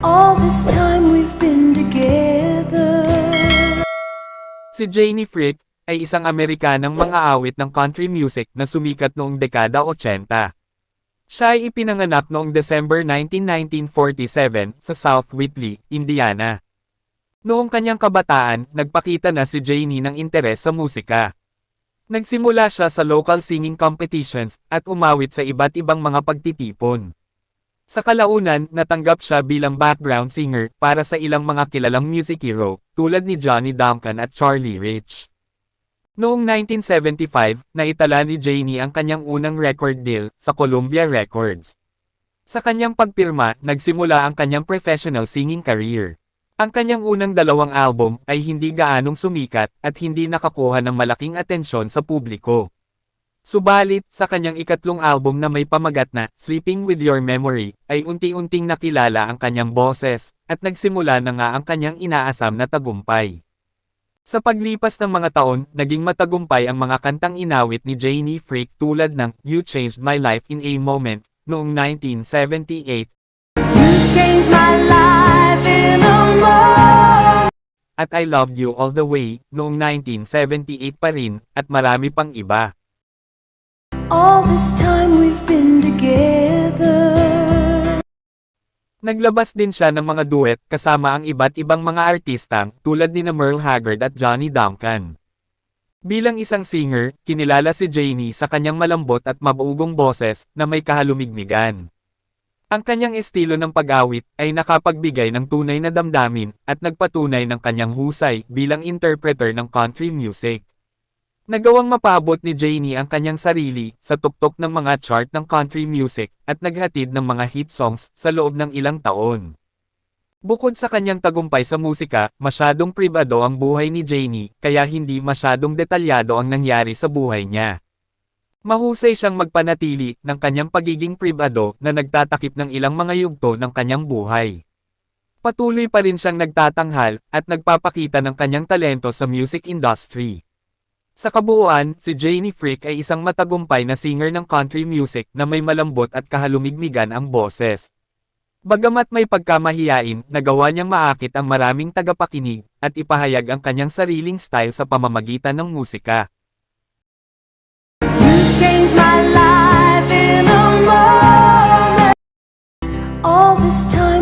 All this time we've been together. Si Janie Frick ay isang Amerikanang mang-aawit ng country music na sumikat noong dekada 80. Siya ay ipinanganak noong December 19, 1947 sa South Whitley, Indiana. Noong kanyang kabataan, nagpakita na si Janie ng interes sa musika. Nagsimula siya sa local singing competitions at umawit sa iba't ibang mga pagtitipon. Sa kalaunan, natanggap siya bilang background singer para sa ilang mga kilalang music hero, tulad ni Johnny Duncan at Charlie Rich. Noong 1975, naitala ni Janie ang kanyang unang record deal sa Columbia Records. Sa kanyang pagpirma, nagsimula ang kanyang professional singing career. Ang kanyang unang dalawang album ay hindi gaanong sumikat at hindi nakakuha ng malaking atensyon sa publiko. Subalit, sa kanyang ikatlong album na may pamagat na Sleeping with Your Memory, ay unti-unting nakilala ang kanyang boses, at nagsimula na nga ang kanyang inaasam na tagumpay. Sa paglipas ng mga taon, naging matagumpay ang mga kantang inawit ni Janie Frick tulad ng You Changed My Life in a Moment, noong 1978, You changed my life in a moment. at I Loved You All the Way, noong 1978 pa rin, at marami pang iba. All this time we've been together. Naglabas din siya ng mga duet kasama ang iba't ibang mga artistang tulad ni Merle Haggard at Johnny Duncan. Bilang isang singer, kinilala si Janie sa kanyang malambot at mabuugong boses na may kahalumigmigan. Ang kanyang estilo ng pag-awit ay nakapagbigay ng tunay na damdamin at nagpatunay ng kanyang husay bilang interpreter ng country music. Nagawang mapaabot ni Janie ang kanyang sarili sa tuktok ng mga chart ng country music at naghatid ng mga hit songs sa loob ng ilang taon. Bukod sa kanyang tagumpay sa musika, masyadong pribado ang buhay ni Janie, kaya hindi masyadong detalyado ang nangyari sa buhay niya. Mahusay siyang magpanatili ng kanyang pagiging pribado na nagtatakip ng ilang mga yugto ng kanyang buhay. Patuloy pa rin siyang nagtatanghal at nagpapakita ng kanyang talento sa music industry. Sa kabuuan, si Janie Frick ay isang matagumpay na singer ng country music na may malambot at kahalumigmigan ang boses. Bagamat may pagkamahiyain, nagawa niyang maakit ang maraming tagapakinig, at ipahayag ang kanyang sariling style sa pamamagitan ng musika. You changed my life in a moment. All this time